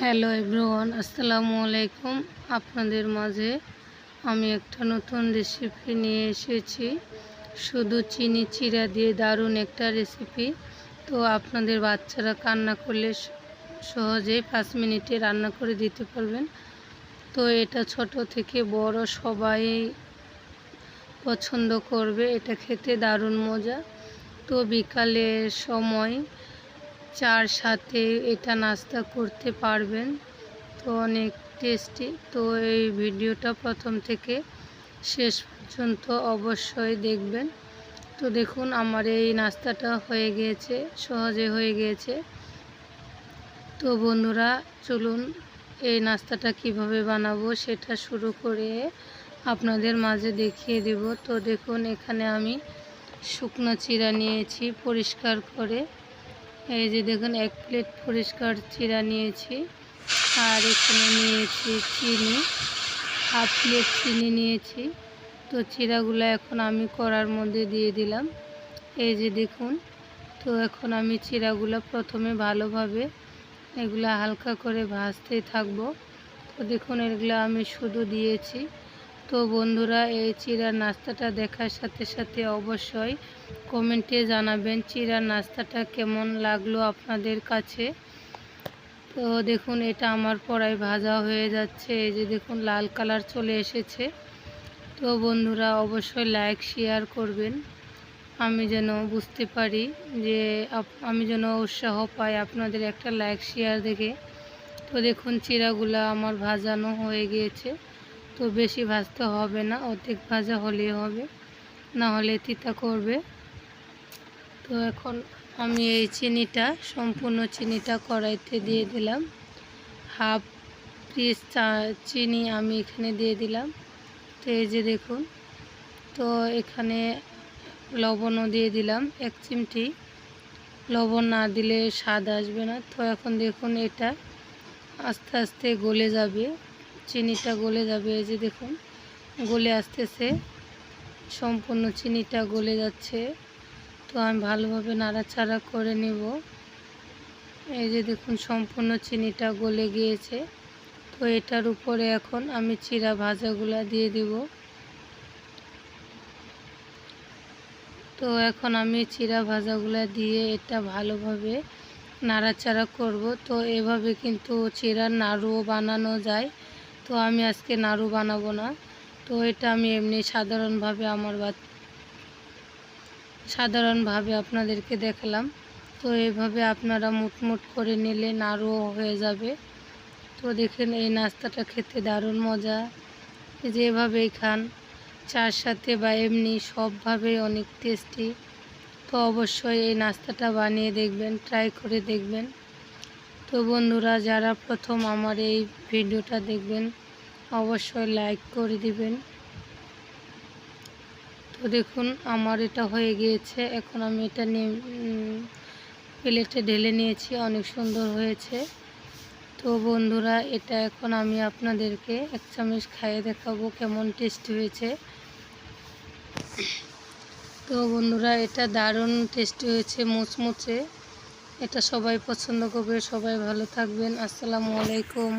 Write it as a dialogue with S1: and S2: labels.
S1: Hello everyone, আসসালামু আলাইকুম। আপনাদের মাঝে আমি একটা নতুন রেসিপি নিয়ে এসেছি। শুধু চিনি চিড়া দিয়ে দারুণ একটা রেসিপি। তো আপনাদের বাচ্চারা কান্না করলে সহজেই 5 মিনিটে রান্না করে দিতে পারবেন। তো এটা ছোট থেকে বড় সবাই পছন্দ করবে। এটা খেতে দারুণ মজা। তো বিকালের সময় চার সাথে এটা নাস্তা করতে পারবেন। তো অনেক টেস্টি। তো এই ভিডিওটা প্রথম থেকে শেষ পর্যন্ত অবশ্যই দেখবেন। তো দেখুন আমার এই নাস্তাটা হয়ে গিয়েছে, সহজে হয়ে গিয়েছে। তো বন্ধুরা চলুন এই নাস্তাটা কিভাবে বানাবো সেটা শুরু করে আপনাদের মাঝে দেখিয়ে দেব। তো দেখুন এখানে আমি শুকনো চিড়া নিয়েছি পরিষ্কার করে। এই যে দেখুন 1 প্লেট পরিষ্কার চিড়া নিয়েছি। আর এখানে নিয়েছি চিনি, 1/2 প্লেট চিনি নিয়েছি। তো চিড়াগুলো এখন আমি কড়ার মধ্যে দিয়ে দিলাম। এই যে দেখুন। তো এখন আমি চিড়াগুলো প্রথমে ভালোভাবে এগুলো হালকা করে ভাজতে থাকবো। তো দেখুন এগুলো আমি শুধু দিয়েছি। তো বন্ধুরা এই চিড়ার নাস্তাটা দেখার সাথে সাথে অবশ্যই কমেন্টে জানাবেন চিড়ার নাস্তাটা কেমন লাগলো আপনাদের কাছে। তো দেখুন এটা আমার কড়াই ভাজা হয়ে যাচ্ছে। এই যে দেখুন লাল কালার চলে এসেছে। তো বন্ধুরা অবশ্যই লাইক শেয়ার করবেন, আমি যেন বুঝতে পারি যে আমি যেন উৎসাহ পাই আপনাদের একটা লাইক শেয়ার দেখে। তো দেখুন চিড়াগুলা আমার ভাজানো হয়ে গিয়েছে। তো বেশি ভাজতে হবে না, অর্ধেক ভাজা হলেই হবে, না হলে তিতা করবে। তো এখন আমি এই চিনিটা সম্পূর্ণ চিনিটা কড়াইতে দিয়ে দিলাম। 1/2 পিস চিনি আমি এখানে দিয়ে দিলাম। তো এই যে দেখুন। তো এখানে লবণও দিয়ে দিলাম 1 চিমটি। লবণ না দিলে স্বাদ আসবে না। তো এখন দেখুন এটা আস্তে আস্তে গলে যাবে, চিনিটা গলে যাবে। এই যে দেখুন গলে আসতেছে, সম্পূর্ণ চিনিটা গলে যাচ্ছে। তো আমি ভালোভাবে নাড়াচাড়া করে নেব। এই যে দেখুন সম্পূর্ণ চিনিটা গলে গিয়েছে। তো এটার উপরে এখন আমি চিড়া ভাজাগুলা দিয়ে দিব। তো এখন আমি চিড়া ভাজাগুলা দিয়ে এটা ভালোভাবে নাড়াচাড়া করব। তো এভাবে কিন্তু চিড়ার নাড়ুও বানানো যায়। তো আমি আজকে নাড়ু বানাবো না। তো এটা আমি এমনি সাধারণভাবে আপনাদেরকে দেখালাম। তো এভাবে আপনারা মুটমুট করে নিলে নাড়ুও হয়ে যাবে। তো দেখেন এই নাস্তাটা খেতে দারুণ মজা। যেভাবেই খান, চার সাথে বা এমনি সবভাবে অনেক টেস্টি। তো অবশ্যই এই নাস্তাটা বানিয়ে দেখবেন, ট্রাই করে দেখবেন। তো বন্ধুরা যারা প্রথম আমার এই ভিডিওটা দেখবেন অবশ্যই লাইক করে দিবেন। তো দেখুন আমার এটা হয়ে গিয়েছে। এখন আমি এটা নিয়ে প্লেটে ঢেলে নিয়েছি, অনেক সুন্দর হয়েছে। তো বন্ধুরা এটা এখন আমি আপনাদেরকে 1 চামচ খাইয়ে দেখাবো কেমন টেস্টি হয়েছে। তো বন্ধুরা এটা দারুণ টেস্টি হয়েছে, মুচমুচে। এটা সবাই পছন্দ করবে। সবাই ভালো থাকবেন। আসসালামু আলাইকুম।